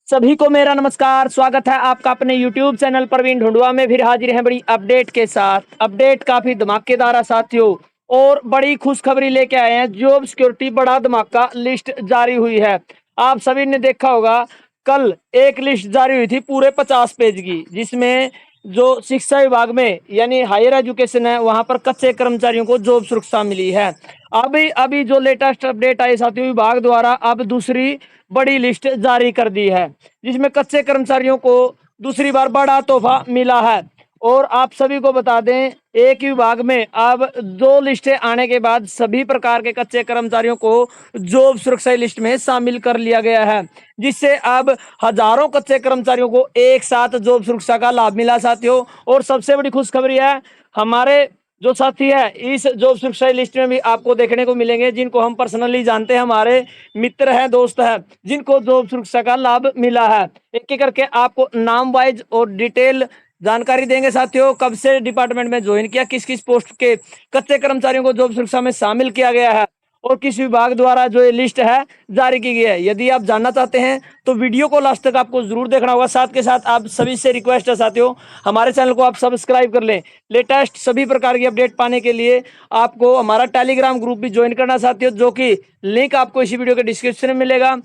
सभी को मेरा नमस्कार। स्वागत है आपका अपने YouTube चैनल प्रवीण ढूंढुआ में। फिर हाजिर हैं बड़ी अपडेट के साथ। अपडेट काफी धमाकेदार है साथियों, और बड़ी खुशखबरी लेके आए हैं। जॉब सिक्योरिटी बड़ा धमाका लिस्ट जारी हुई है। आप सभी ने देखा होगा, कल एक लिस्ट जारी हुई थी पूरे 50 पेज की, जिसमें जो शिक्षा विभाग में यानी हायर एजुकेशन है, वहां पर कच्चे कर्मचारियों को जॉब सुरक्षा मिली है। अभी अभी जो लेटेस्ट अपडेट आई साथियों, विभाग द्वारा अब दूसरी बड़ी लिस्ट जारी कर दी है, जिसमें कच्चे कर्मचारियों को दूसरी बार बड़ा तोहफा मिला है। और आप सभी को बता दें, एक ही विभाग में अब दो लिस्टें आने के बाद सभी प्रकार के कच्चे कर्मचारियों को जॉब सुरक्षा लिस्ट में शामिल कर लिया गया है, जिससे अब हजारों कच्चे कर्मचारियों को एक साथ जॉब सुरक्षा का लाभ मिला साथियों। और सबसे बड़ी खुशखबरी है, हमारे जो साथी है इस जॉब सुरक्षा लिस्ट में भी आपको देखने को मिलेंगे, जिनको हम पर्सनली जानते हैं, हमारे मित्र हैं, दोस्त हैं, जिनको जॉब सुरक्षा का लाभ मिला है। एक एक करके आपको नाम वाइज और डिटेल जानकारी देंगे साथियों। कब से डिपार्टमेंट में ज्वाइन किया, किस किस पोस्ट के कच्चे कर्मचारियों को जॉब सुरक्षा में शामिल किया गया है, और किस विभाग द्वारा जो ये लिस्ट है जारी की गई है। यदि आप जानना चाहते हैं तो वीडियो को लास्ट तक आपको जरूर देखना होगा। साथ के साथ आप सभी से रिक्वेस्ट है साथियों, हमारे चैनल को आप सब्सक्राइब कर लें। लेटेस्ट सभी प्रकार की अपडेट पाने के लिए आपको हमारा टेलीग्राम ग्रुप भी ज्वाइन करना साथियों, जो कि लिंक आपको इसी वीडियो के डिस्क्रिप्शन में मिलेगा।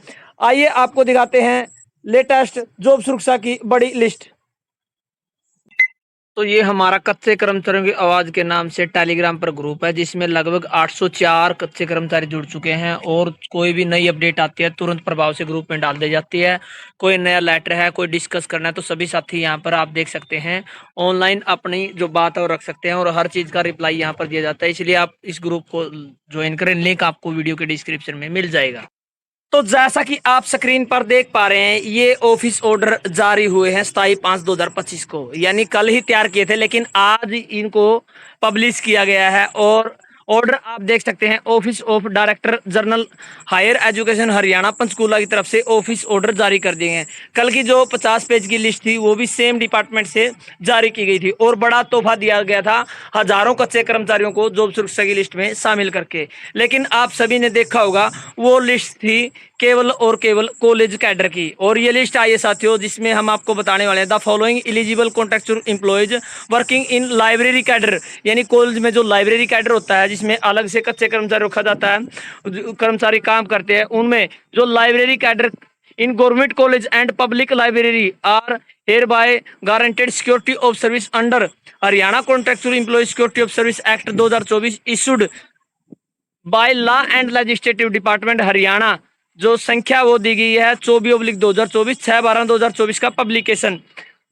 आइए आपको दिखाते हैं लेटेस्ट जॉब सुरक्षा की बड़ी लिस्ट। तो ये हमारा कच्चे कर्मचारियों की आवाज के नाम से टेलीग्राम पर ग्रुप है, जिसमें लगभग 804 कच्चे कर्मचारी जुड़ चुके हैं। और कोई भी नई अपडेट आती है तुरंत प्रभाव से ग्रुप में डाल दी जाती है। कोई नया लेटर है, कोई डिस्कस करना है, तो सभी साथी यहाँ पर आप देख सकते हैं, ऑनलाइन अपनी जो बात है वो रख सकते हैं, और हर चीज का रिप्लाई यहाँ पर दिया जाता है। इसलिए आप इस ग्रुप को ज्वाइन करें, लिंक आपको वीडियो के डिस्क्रिप्शन में मिल जाएगा। तो जैसा कि आप स्क्रीन पर देख पा रहे हैं, ये ऑफिस ऑर्डर जारी हुए हैं 27/5/2025 को, यानी कल ही तैयार किए थे, लेकिन आज इनको पब्लिश किया गया है। और ऑर्डर आप देख सकते हैं, office of director general higher education Haryana Panchkula की तरफ से ऑफिस ऑर्डर जारी कर दिए हैं। कल की जो 50 पेज की लिस्ट थी वो भी सेम डिपार्टमेंट से जारी की गई थी, और बड़ा तोहफा दिया गया था हजारों कच्चे कर्मचारियों को जॉब सुरक्षा की लिस्ट में शामिल करके। लेकिन आप सभी ने देखा होगा, वो लिस्ट थी केवल और केवल कॉलेज कैडर की। और ये लिस्ट आई है साथियों, जिसमें हम आपको बताने वाले हैं, the following eligible contractual employees working in library cadre, यानी कॉलेज में जो लाइब्रेरी कैडर होता है, जिसमें अलग से कच्चे कर्मचारी रखा जाता है, कर्मचारी काम करते हैं, उनमें जो library cadre in government college and public library are hereby guaranteed security of service under Haryana contractual employ security of service act 2024 issued by law and legislative department Haryana. जो संख्या वो दी गई है 24/2024, 6/12/2024 का publication.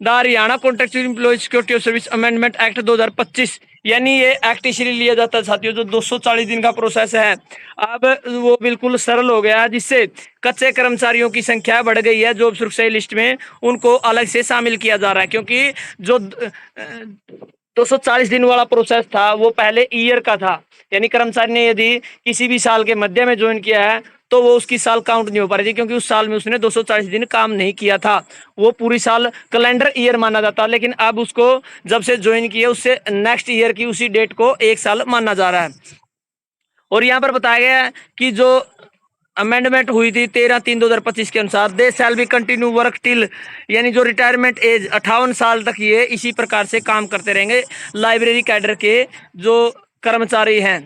The Haryana contractual employ security of service amendment act 2025, यानी ये act इसलिए लिया जाता है साथियों, जो 240 दिन का प्रोसेस है, अब वो बिल्कुल सरल हो गया है, जिससे कच्चे कर्मचारियों की संख्या बढ़ गई है जॉब सुरक्षा लिस्ट में, उनको अलग से शामिल किया जा रहा है। क्योंकि जो 240 दिन वाला प्रोसेस था वो पहले ईयर का था, यानी कर्मचारी ने यदि किसी भी साल के मध्य में ज्वाइन किया है तो वो उसकी साल काउंट नहीं हो पा रही थी, क्योंकि उस साल में उसने 240 दिन काम नहीं किया था, वो पूरी साल कैलेंडर ईयर माना जाता। लेकिन अब उसको जब से ज्वाइन किया, उससे नेक्स्ट ईयर की उसी डेट को एक साल माना जा रहा है। और यहाँ पर बताया गया है कि जो अमेंडमेंट हुई थी 13/3/2025 के अनुसार, they shall be continue work till, यानी जो रिटायरमेंट एज 58 साल तक ये इसी प्रकार से काम करते रहेंगे लाइब्रेरी कैडर के जो कर्मचारी हैं।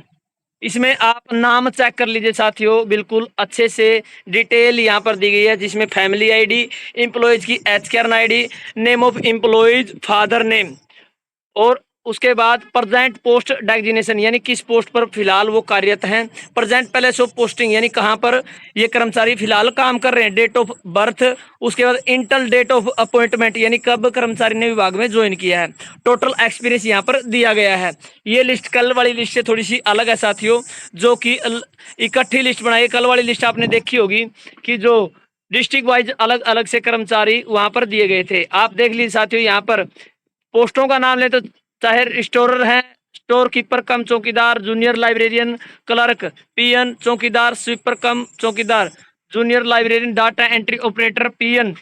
इसमें आप नाम चेक कर लीजिए साथियों, बिल्कुल अच्छे से डिटेल यहाँ पर दी गई है, जिसमें फैमिली आईडी, एम्प्लॉयज की एचकेआरएन ID, name of employees, father name, और उसके बाद प्रेजेंट पोस्ट डेजिग्नेशन, यानी किस पोस्ट पर फिलहाल वो कार्यरत हैं, प्रेजेंट प्लेस ऑफ पोस्टिंग, यानी कहाँ पर ये कर्मचारी फिलहाल काम कर रहे हैं, डेट ऑफ बर्थ, उसके बाद इंटल डेट ऑफ अपॉइंटमेंट, यानी कब कर्मचारी ने विभाग में ज्वाइन किया है, टोटल एक्सपीरियंस यहाँ पर दिया गया है। ये लिस्ट कल वाली लिस्ट से थोड़ी सी अलग है साथियों, जो कि इकट्ठी लिस्ट बनाई है। कल वाली लिस्ट आपने देखी होगी कि जो डिस्ट्रिक्ट वाइज अलग अलग से कर्मचारी वहां पर दिए गए थे। आप देख लीजिए साथियों, यहाँ पर पोस्टों का नाम ले तो चाहे स्टोरर है, स्टोर कीपर कम चौकीदार, जूनियर लाइब्रेरियन, क्लर्क, पीएन, चौकीदार, स्वीपर कम चौकीदार, junior librarian, data entry operator, PN,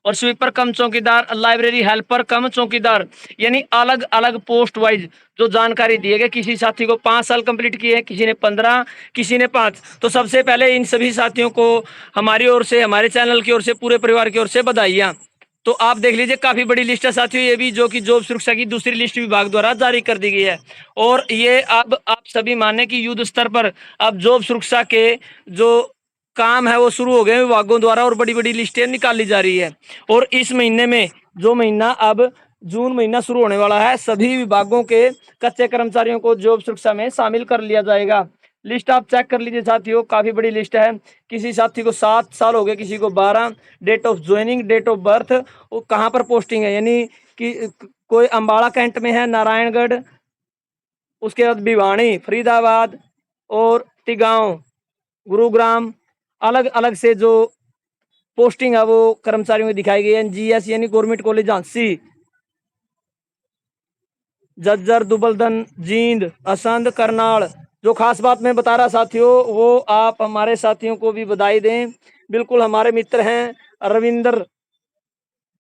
और स्वीपर कम चौकीदार, लाइब्रेरी हेल्पर कम चौकीदार, यानी अलग अलग पोस्ट वाइज जो जानकारी दी गई। किसी साथी को 5 साल कंप्लीट किए हैं, किसी ने 15, किसी ने 5। तो सबसे पहले इन सभी साथियों को हमारी ओर से, हमारे चैनल की ओर से, पूरे परिवार की ओर से बधाइयाँ। तो आप देख लीजिए, काफी बड़ी लिस्ट है साथियों ये भी, जो कि जॉब सुरक्षा की दूसरी लिस्ट विभाग द्वारा जारी कर दी गई है। और ये अब आप सभी माने कि युद्ध स्तर पर अब जॉब सुरक्षा के जो काम है वो शुरू हो गए विभागों द्वारा, और बड़ी बड़ी लिस्टें निकाली जा रही है। और इस महीने में, जो महीना अब जून महीना शुरू होने वाला है, सभी विभागों के कच्चे कर्मचारियों को जॉब सुरक्षा में शामिल कर लिया जाएगा। लिस्ट आप चेक कर लीजिए साथियों, काफी बड़ी लिस्ट है। किसी साथी को 7 साल हो गए, किसी को 12। Date of joining, date of birth, वो कहाँ पर पोस्टिंग है, यानी कि कोई अम्बाड़ा कैंट में है, नारायणगढ़, उसके बाद भिवानी, फरीदाबाद और तिगांव, गुरुग्राम, अलग अलग से जो पोस्टिंग है वो कर्मचारियों की दिखाई गई है। जीएस यानी गवर्नमेंट कॉलेज झांसी, जज्जर, दुबलदन, जींद, असंध, करनाल। जो खास बात मैं बता रहा साथियों, वो आप हमारे साथियों को भी बधाई दें। बिल्कुल हमारे मित्र हैं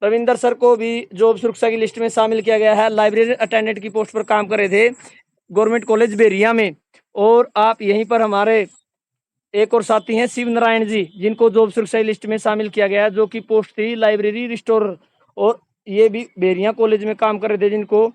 रविंदर सर को भी जॉब सुरक्षा की लिस्ट में शामिल किया गया है। लाइब्रेरी अटेंडेंट की पोस्ट पर काम कर रहे थे गवर्नमेंट कॉलेज बेरिया में। और आप यहीं पर हमारे एक और साथी हैं शिव नारायण जी, जिनको जॉब सुरक्षा लिस्ट में शामिल किया गया है, जो कि पोस्ट थी लाइब्रेरी रिस्टोरर। और ये भी बेरिया कॉलेज में काम कर रहे थे, जिनको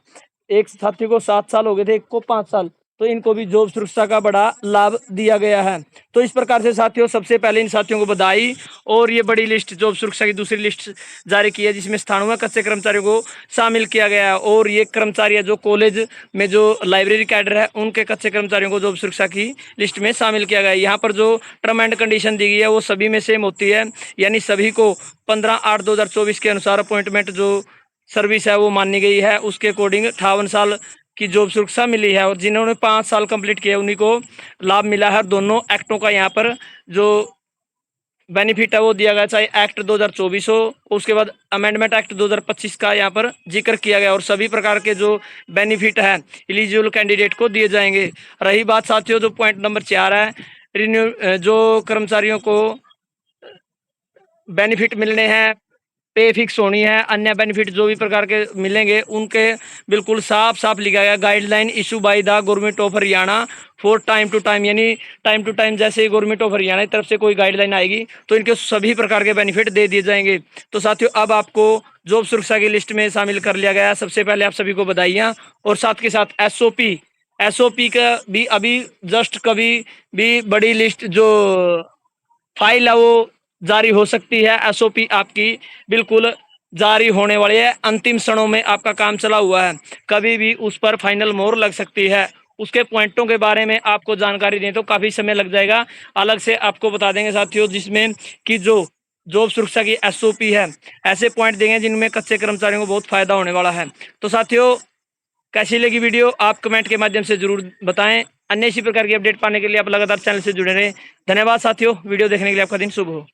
एक साथी को 7 साल हो गए थे, एक को 5 साल। तो इनको भी जॉब सुरक्षा का बड़ा लाभ दिया गया है। तो इस प्रकार से साथियों, सबसे पहले इन साथियों को बधाई। और ये बड़ी लिस्ट जॉब सुरक्षा की दूसरी लिस्ट जारी की है, जिसमें स्थानों में कच्चे कर्मचारियों को शामिल किया गया है। और ये कर्मचारी है जो कॉलेज में जो लाइब्रेरी कैडर है, उनके कच्चे कर्मचारियों को जॉब सुरक्षा की लिस्ट में शामिल किया गया है। यहाँ पर जो टर्म एंड कंडीशन दी गई है वो सभी में सेम होती है, यानी सभी को 15/8/2024 के अनुसार अपॉइंटमेंट जो सर्विस है वो मानी गई है। उसके अकॉर्डिंग 58 साल की जॉब सुरक्षा मिली है। और जिन्होंने 5 साल कंप्लीट किए उन्हीं को लाभ मिला है। दोनों एक्टों का यहाँ पर जो बेनिफिट है वो दिया गया, चाहे एक्ट 2024 हो, उसके बाद अमेंडमेंट एक्ट 2025 का यहाँ पर जिक्र किया गया। और सभी प्रकार के जो बेनिफिट है एलिजिबल कैंडिडेट को दिए जाएंगे। रही बात साथियों जो पॉइंट नंबर 4 है, रिन्यू जो कर्मचारियों को बेनिफिट मिलने हैं, पे फिक्स होनी है, अन्य बेनिफिट जो भी प्रकार के मिलेंगे उनके बिल्कुल साफ साफ लिखा गया। Guideline issue by the government of Haryana for time to time, यानी टाइम टू टाइम जैसे ही गवर्नमेंट ऑफ हरियाणा की तरफ से कोई गाइडलाइन आएगी तो इनके सभी प्रकार के बेनिफिट दे दिए जाएंगे। तो साथियों अब आपको जॉब सुरक्षा की लिस्ट में शामिल कर लिया गया। सबसे पहले आप सभी को बधाइयाँ। और साथ के साथ एसओपी का भी अभी जस्ट कभी भी बड़ी लिस्ट जो फाइल है वो जारी हो सकती है। एसओपी आपकी बिल्कुल जारी होने वाली है, अंतिम क्षणों में आपका काम चला हुआ है, कभी भी उस पर फाइनल मोहर लग सकती है। उसके पॉइंटों के बारे में आपको जानकारी दें तो काफी समय लग जाएगा, अलग से आपको बता देंगे साथियों, जिसमें कि जो जॉब सुरक्षा की एसओपी है, ऐसे पॉइंट देंगे जिनमें कच्चे कर्मचारियों को बहुत फायदा होने वाला है। तो साथियों कैसी लगी वीडियो आप कमेंट के माध्यम से जरूर बताएं। अन्य इसी प्रकार की अपडेट पाने के लिए आप लगातार चैनल से जुड़े रहें। धन्यवाद साथियों, वीडियो देखने के लिए आपका दिन शुभ हो।